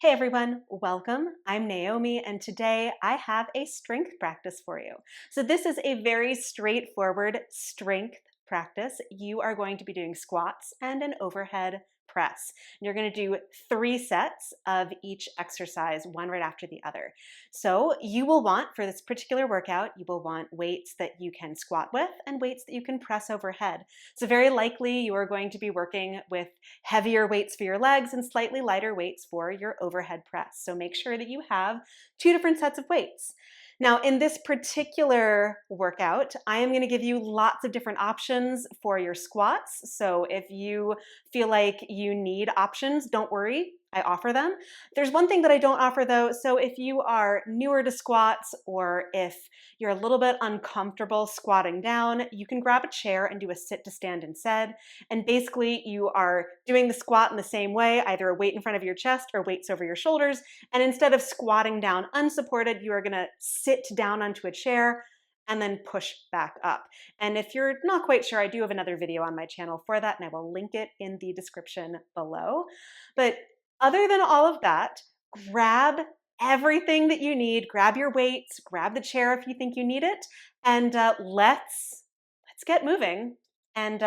Hey everyone, welcome. I'm Naomi, and today I have a strength practice for you. So this is a very straightforward strength practice. You are going to be doing squats and an overhead press. You're going to do 3 sets of each exercise, one right after the other. So you will want, for this particular workout, you will want weights that you can squat with and weights that you can press overhead. So very likely you are going to be working with heavier weights for your legs and slightly lighter weights for your overhead press. So make sure that you have 2 different sets of weights. Now, in this particular workout, I am going to give you lots of different options for your squats. So if you feel like you need options, don't worry, I offer them. There's one thing that I don't offer though. So if you are newer to squats or if you're a little bit uncomfortable squatting down, you can grab a chair and do a sit to stand instead. And basically you are doing the squat in the same way, either a weight in front of your chest or weights over your shoulders. And instead of squatting down unsupported, you are gonna sit down onto a chair and then push back up. And if you're not quite sure, I do have another video on my channel for that, and I will link it in the description below. But other than all of that, grab everything that you need, grab your weights, grab the chair if you think you need it, and let's get moving, and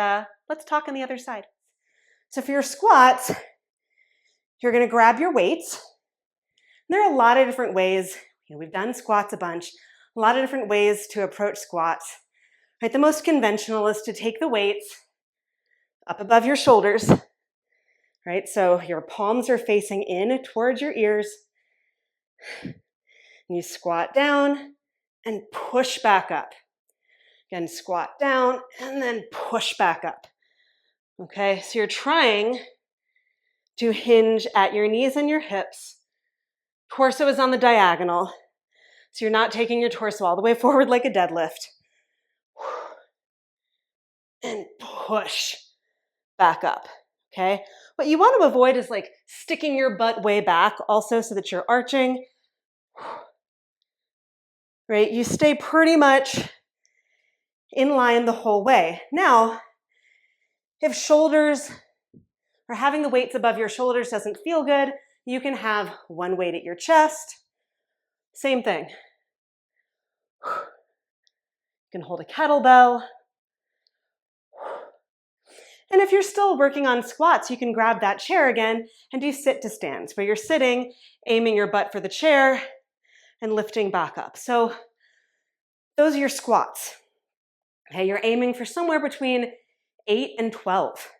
let's talk on the other side. So for your squats, you're gonna grab your weights. There are a lot of different ways, we've done squats a bunch, a lot of different ways to approach squats. Right, the most conventional is to take the weights up above your shoulders, right? So your palms are facing in towards your ears. And you squat down and push back up. Again, squat down and then push back up. Okay, so you're trying to hinge at your knees and your hips. Torso is on the diagonal, so you're not taking your torso all the way forward like a deadlift. And push back up, okay? What you want to avoid is like sticking your butt way back also so that you're arching, right? You stay pretty much in line the whole way. Now, if shoulders or having the weights above your shoulders doesn't feel good, you can have one weight at your chest. Same thing. You can hold a kettlebell. And if you're still working on squats, you can grab that chair again and do sit to stands, where you're sitting, aiming your butt for the chair, and lifting back up. So those are your squats. Okay, you're aiming for somewhere between 8 and 12,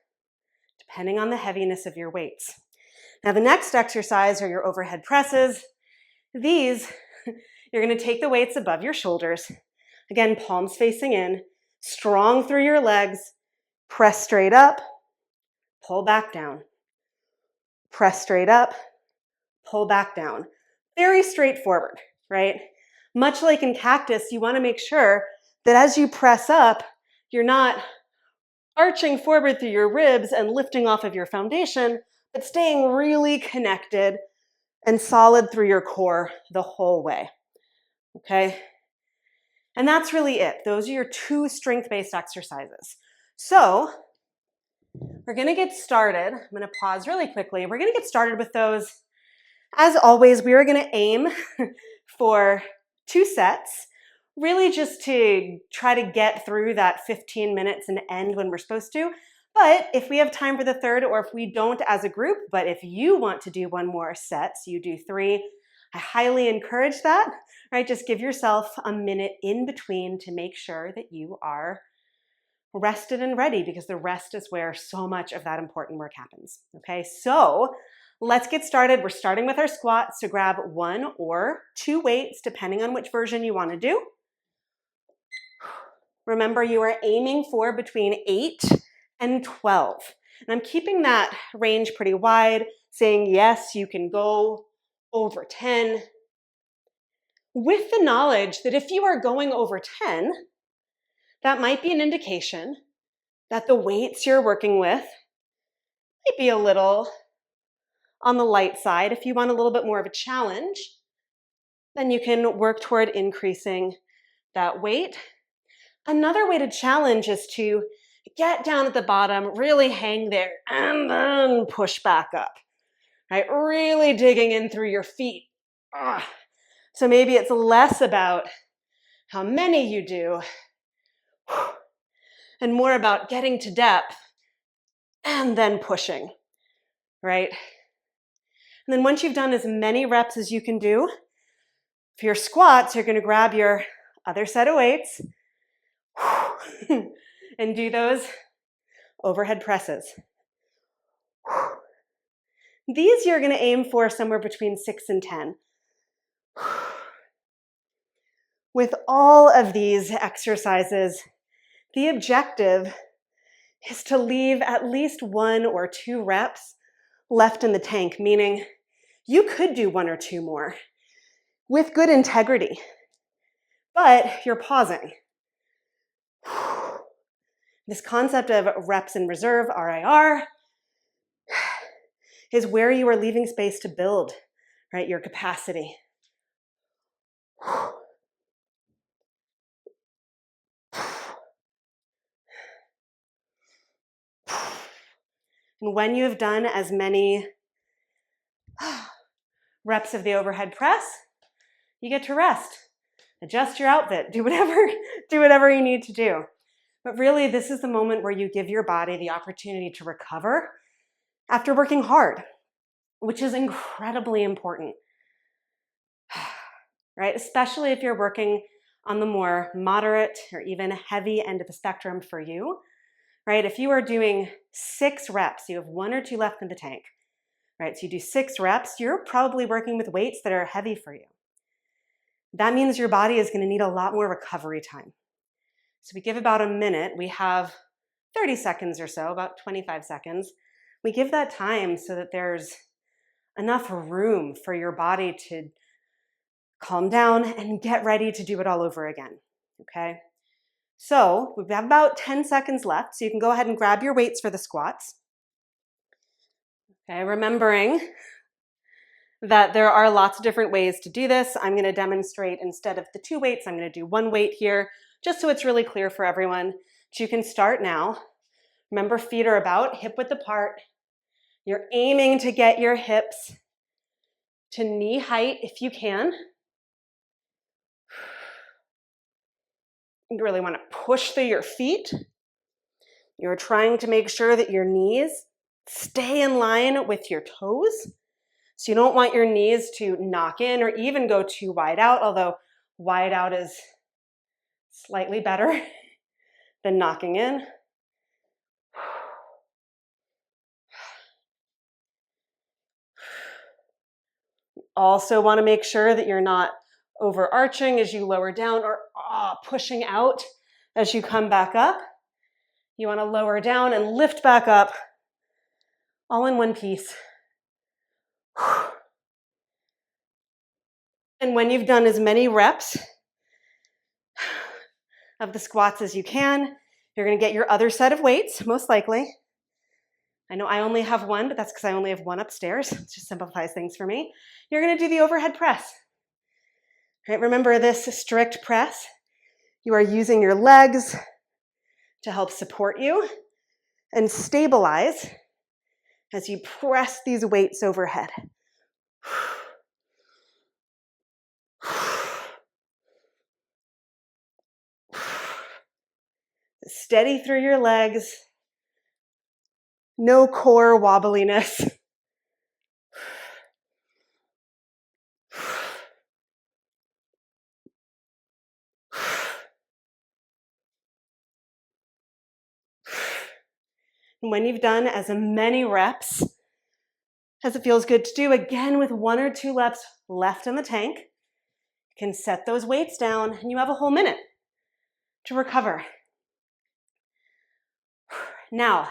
depending on the heaviness of your weights. Now the next exercise are your overhead presses. These, you're gonna take the weights above your shoulders. Again, palms facing in, strong through your legs, press straight up, pull back down. Press straight up, pull back down. Very straightforward, right? Much like in cactus, you wanna make sure that as you press up, you're not arching forward through your ribs and lifting off of your foundation, but staying really connected and solid through your core the whole way, okay? And that's really it. Those are your 2 strength-based exercises. So we're gonna get started. I'm gonna pause really quickly. We're gonna get started with those. As always, we are gonna aim for 2 sets, really just to try to get through that 15 minutes and end when we're supposed to. But if we have time for the third, or if we don't as a group, but if you want to do one more set, so you do 3, I highly encourage that, right? Just give yourself a minute in between to make sure that you are rested and ready, because the rest is where so much of that important work happens, okay? So let's get started. We're starting with our squats, so grab 1 or 2 weights, depending on which version you want to do. Remember, you are aiming for between 8 and 12. And I'm keeping that range pretty wide, saying yes, you can go over 10, with the knowledge that if you are going over 10, that might be an indication that the weights you're working with might be a little on the light side. If you want a little bit more of a challenge, then you can work toward increasing that weight. Another way to challenge is to get down at the bottom, really hang there, and then push back up. right? Really digging in through your feet. Ugh. So maybe it's less about how many you do and more about getting to depth and then pushing, right? And then once you've done as many reps as you can do, for your squats, you're going to grab your other set of weights and do those overhead presses. These you're going to aim for somewhere between 6 and 10. With all of these exercises, the objective is to leave at least 1 or 2 reps left in the tank, meaning you could do 1 or 2 more with good integrity, but you're pausing. This concept of reps in reserve, RIR, is where you are leaving space to build, right, your capacity. And when you have done as many reps of the overhead press, you get to rest. Adjust your outfit, do whatever you need to do. But really, this is the moment where you give your body the opportunity to recover after working hard, which is incredibly important, right? Especially if you're working on the more moderate or even heavy end of the spectrum for you, right? If you are doing 6 reps, you have 1 or 2 left in the tank, right? So you do 6 reps, you're probably working with weights that are heavy for you. That means your body is going to need a lot more recovery time. So we give about a minute. We have 30 seconds or so, about 25 seconds. We give that time so that there's enough room for your body to calm down and get ready to do it all over again, okay? So we have about 10 seconds left, so you can go ahead and grab your weights for the squats. Okay, remembering that there are lots of different ways to do this. I'm going to demonstrate instead of the 2 weights, I'm going to do 1 weight here, just so it's really clear for everyone. But you can start now. Remember, feet are about hip width apart. You're aiming to get your hips to knee height if you can. You really want to push through your feet. You're trying to make sure that your knees stay in line with your toes. So you don't want your knees to knock in or even go too wide out, although wide out is slightly better than knocking in. Also want to make sure that you're not overarching as you lower down or pushing out as you come back up. You want to lower down and lift back up all in one piece. And when you've done as many reps of the squats as you can, you're going to get your other set of weights, most likely. I know I only have 1, but that's because I only have 1 upstairs. It just simplifies things for me. You're going to do the overhead press. Right, remember this strict press. You are using your legs to help support you and stabilize as you press these weights overhead. Steady through your legs. No core wobbliness. And when you've done as many reps as it feels good to do, again with 1 or 2 reps left in the tank, you can set those weights down and you have a whole minute to recover. Now,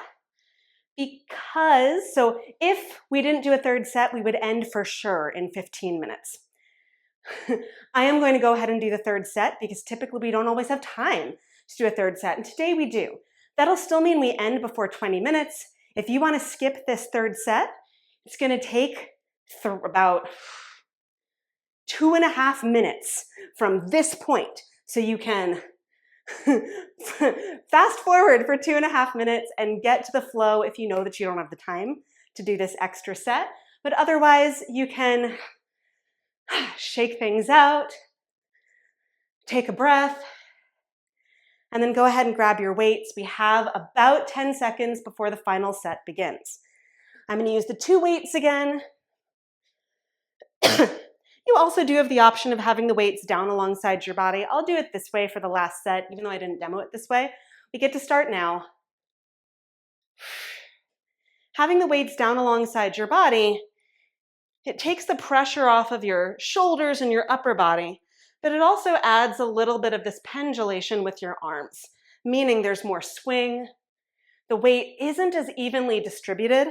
so if we didn't do a 3rd set, we would end for sure in 15 minutes. I am going to go ahead and do the 3rd set because typically we don't always have time to do a 3rd set, and today we do. That'll still mean we end before 20 minutes. If you want to skip this 3rd set, it's going to take about 2.5 minutes from this point. So you can fast forward for 2.5 minutes and get to the flow if you know that you don't have the time to do this extra set. But otherwise, you can shake things out, take a breath, and then go ahead and grab your weights. We have about 10 seconds before the final set begins. I'm going to use the 2 weights again. You also do have the option of having the weights down alongside your body. I'll do it this way for the last set, even though I didn't demo it this way. We get to start now. Having the weights down alongside your body, it takes the pressure off of your shoulders and your upper body, but it also adds a little bit of this pendulation with your arms, meaning there's more swing. The weight isn't as evenly distributed,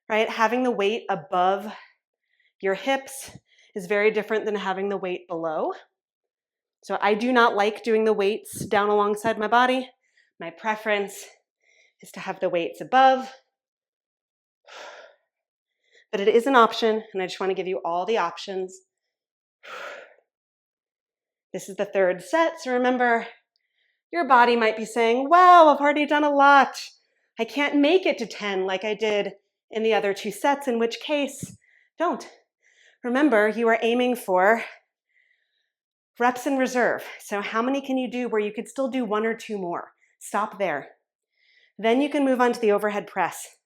right? Having the weight above your hips is very different than having the weight below. So I do not like doing the weights down alongside my body. My preference is to have the weights above. But it is an option, and I just want to give you all the options. This is the 3rd set, so remember, your body might be saying, wow, I've already done a lot. I can't make it to 10 like I did in the other 2 sets, in which case, don't. Remember, you are aiming for reps in reserve. So how many can you do where you could still do 1 or 2 more? Stop there. Then you can move on to the overhead press.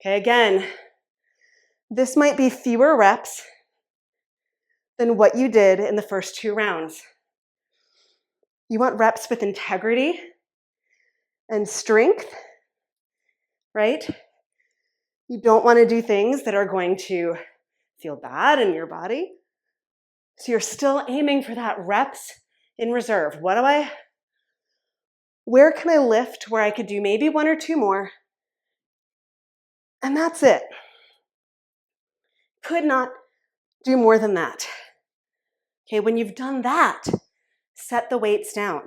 Okay, again, this might be fewer reps than what you did in the first 2 rounds. You want reps with integrity and strength, right? You don't want to do things that are going to feel bad in your body. So you're still aiming for that reps in reserve. Where can I lift where I could do maybe 1 or 2 more? And that's it. Could not do more than that. Okay, when you've done that, set the weights down.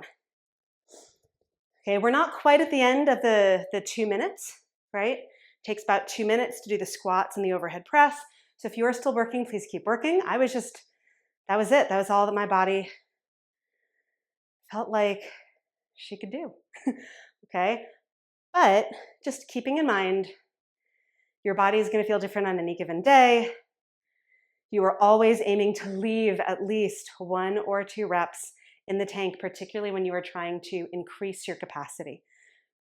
Okay, we're not quite at the end of the 2 minutes, right? It takes about 2 minutes to do the squats and the overhead press. So if you are still working, please keep working. That was it. That was all that my body felt like she could do. Okay, but just keeping in mind, your body is going to feel different on any given day. You are always aiming to leave at least 1 or 2 reps in the tank, particularly when you are trying to increase your capacity,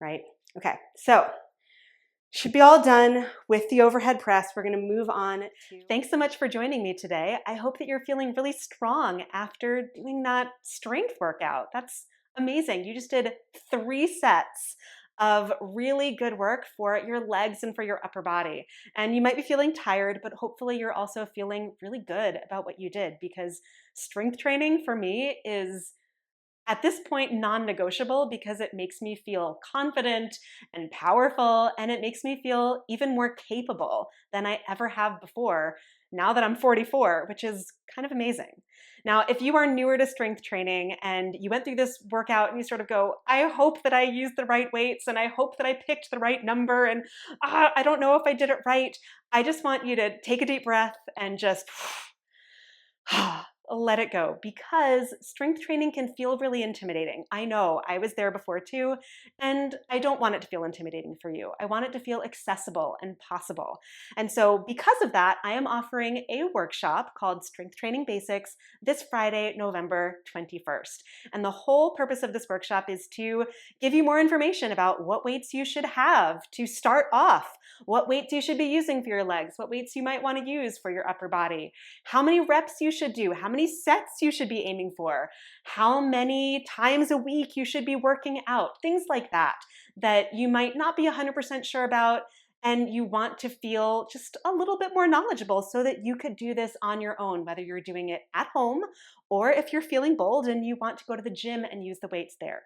right? Okay, so should be all done with the overhead press. We're going to move on to... Thanks so much for joining me today. I hope that you're feeling really strong after doing that strength workout. That's amazing. You just did 3 sets of really good work for your legs and for your upper body. And you might be feeling tired, but hopefully you're also feeling really good about what you did, because strength training for me is at this point non-negotiable, because it makes me feel confident and powerful, and it makes me feel even more capable than I ever have before, now that I'm 44, which is kind of amazing. Now, if you are newer to strength training and you went through this workout and you sort of go, I hope that I used the right weights and I hope that I picked the right number and I don't know if I did it right, I just want you to take a deep breath and just let it go, because strength training can feel really intimidating. I know, I was there before too, and I don't want it to feel intimidating for you. I want it to feel accessible and possible. And so because of that, I am offering a workshop called Strength Training Basics this Friday, November 21st. And the whole purpose of this workshop is to give you more information about what weights you should have to start off, what weights you should be using for your legs, what weights you might want to use for your upper body, how many reps you should do, how many sets you should be aiming for, how many times a week you should be working out, things like that, that you might not be 100% sure about, and you want to feel just a little bit more knowledgeable so that you could do this on your own, whether you're doing it at home or if you're feeling bold and you want to go to the gym and use the weights there.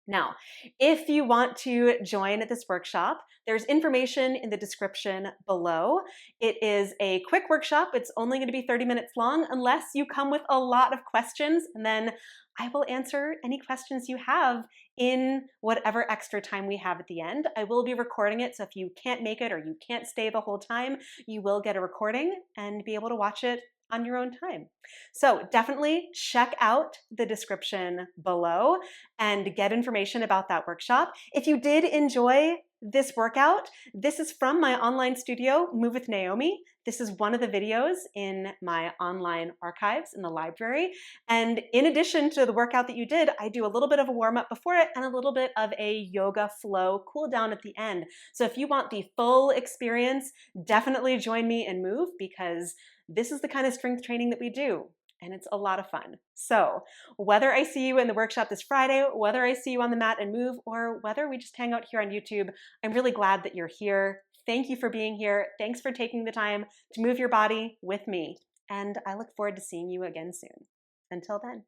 Now, if you want to join this workshop, there's information in the description below. It is a quick workshop. It's only going to be 30 minutes long unless you come with a lot of questions, and then I will answer any questions you have in whatever extra time we have at the end. I will be recording it, so if you can't make it or you can't stay the whole time, you will get a recording and be able to watch it on your own time. So definitely check out the description below and get information about that workshop. If you did enjoy this workout. This is from my online studio, Move with Naomi. This is one of the videos in my online archives in the library. And in addition to the workout that you did, I do a little bit of a warm up before it and a little bit of a yoga flow cool down at the end. So if you want the full experience, definitely join me and Move, because this is the kind of strength training that we do. And it's a lot of fun. So whether I see you in the workshop this Friday, whether I see you on the mat and Move, or whether we just hang out here on YouTube, I'm really glad that you're here. Thank you for being here. Thanks for taking the time to move your body with me. And I look forward to seeing you again soon. Until then.